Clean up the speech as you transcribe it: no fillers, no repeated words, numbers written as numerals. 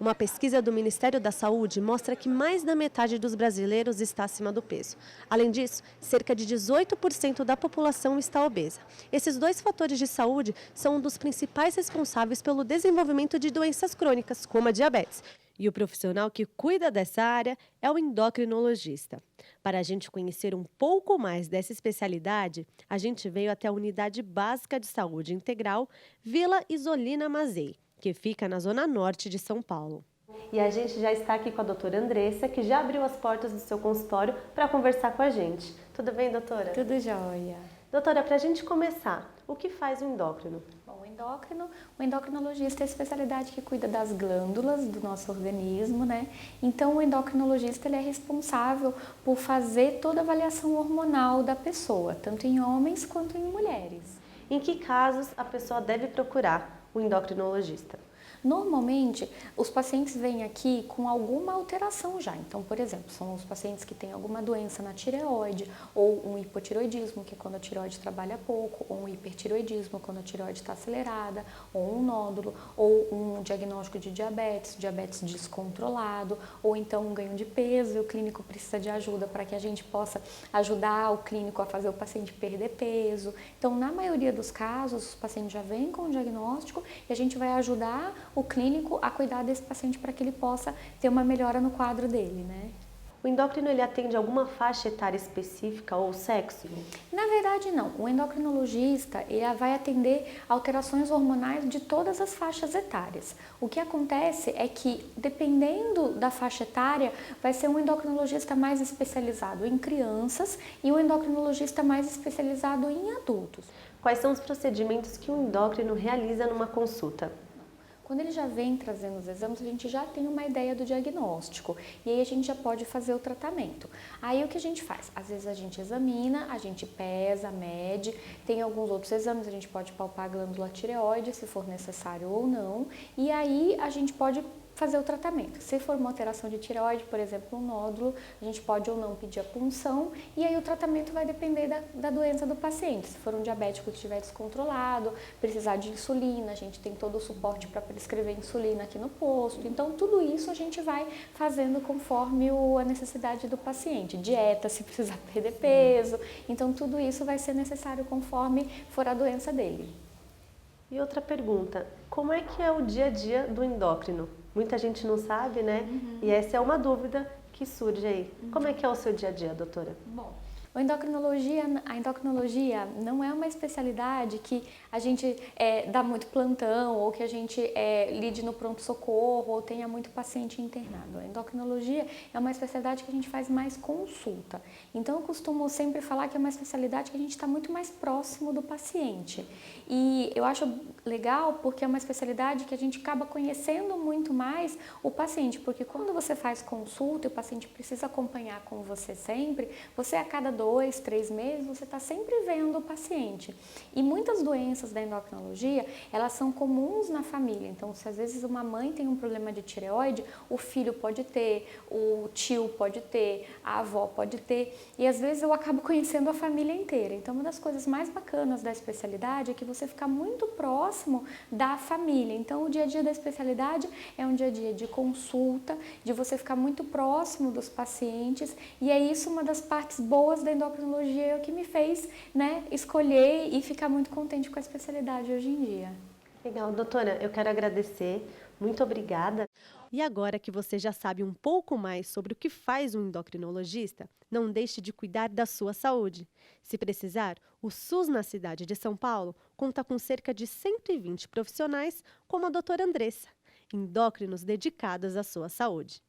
Uma pesquisa do Ministério da Saúde mostra que mais da metade dos brasileiros está acima do peso. Além disso, cerca de 18% da população está obesa. Esses dois fatores de saúde são um dos principais responsáveis pelo desenvolvimento de doenças crônicas, como a diabetes. E o profissional que cuida dessa área é o endocrinologista. Para a gente conhecer um pouco mais dessa especialidade, a gente veio até a Unidade Básica de Saúde Integral Vila Isolina Mazei, que fica na zona norte de São Paulo. E a gente já está aqui com a doutora Andressa, que já abriu as portas do seu consultório para conversar com a gente. Tudo bem, doutora? Tudo jóia. Doutora, para a gente começar, o que faz o endócrino? Bom, o endocrinologista é a especialidade que cuida das glândulas do nosso organismo, né? Então, o endocrinologista ele é responsável por fazer toda a avaliação hormonal da pessoa, tanto em homens quanto em mulheres. Em que casos a pessoa deve procurar o endocrinologista? Normalmente, os pacientes vêm aqui com alguma alteração já. Então, por exemplo, são os pacientes que têm alguma doença na tireoide, ou um hipotireoidismo, que é quando a tireoide trabalha pouco, ou um hipertireoidismo, quando a tireoide está acelerada, ou um nódulo, ou um diagnóstico de diabetes descontrolado, ou então um ganho de peso, e o clínico precisa de ajuda para que a gente possa ajudar o clínico a fazer o paciente perder peso. Então, na maioria dos casos, os pacientes já vêm com o diagnóstico e a gente vai ajudar o clínico a cuidar desse paciente para que ele possa ter uma melhora no quadro dele, né? O endócrino ele atende alguma faixa etária específica ou sexo? Na verdade, não. O endocrinologista ele vai atender alterações hormonais de todas as faixas etárias. O que acontece é que, dependendo da faixa etária, vai ser um endocrinologista mais especializado em crianças e um endocrinologista mais especializado em adultos. Quais são os procedimentos que o endócrino realiza numa consulta? Quando ele já vem trazendo os exames, a gente já tem uma ideia do diagnóstico e aí a gente já pode fazer o tratamento. Aí o que a gente faz? Às vezes a gente examina, a gente pesa, mede, tem alguns outros exames, a gente pode palpar a glândula tireoide, se for necessário ou não, e aí a gente pode fazer o tratamento. Se for uma alteração de tireoide, por exemplo, um nódulo, a gente pode ou não pedir a punção e aí o tratamento vai depender da doença do paciente. Se for um diabético que estiver descontrolado, precisar de insulina, a gente tem todo o suporte para prescrever insulina aqui no posto. Então, tudo isso a gente vai fazendo conforme a necessidade do paciente. Dieta, se precisar perder peso. Então, tudo isso vai ser necessário conforme for a doença dele. E outra pergunta, como é que é o dia a dia do endócrino? Muita gente não sabe, né? E essa é uma dúvida que surge aí. Como é que é o seu dia a dia, doutora? Bom, a endocrinologia não é uma especialidade que a gente dá muito plantão ou que a gente lide no pronto-socorro ou tenha muito paciente internado. A endocrinologia é uma especialidade que a gente faz mais consulta. Então, eu costumo sempre falar que é uma especialidade que a gente está muito mais próximo do paciente. E eu acho legal porque é uma especialidade que a gente acaba conhecendo muito mais o paciente, porque quando você faz consulta e o paciente precisa acompanhar com você sempre, você a cada 2, 3 meses, você está sempre vendo o paciente. E muitas doenças da endocrinologia, elas são comuns na família. Então, se às vezes uma mãe tem um problema de tireoide, o filho pode ter, o tio pode ter, a avó pode ter. E às vezes eu acabo conhecendo a família inteira. Então, uma das coisas mais bacanas da especialidade é que você fica muito próximo da família. Então, o dia a dia da especialidade é um dia a dia de consulta, de você ficar muito próximo dos pacientes. E é isso uma das partes boas da endocrinologia que me fez, né, escolher e ficar muito contente com a especialidade hoje em dia. Legal, doutora, eu quero agradecer, muito obrigada. E agora que você já sabe um pouco mais sobre o que faz um endocrinologista, não deixe de cuidar da sua saúde. Se precisar, o SUS na cidade de São Paulo conta com cerca de 120 profissionais como a doutora Andressa, endócrinos dedicados à sua saúde.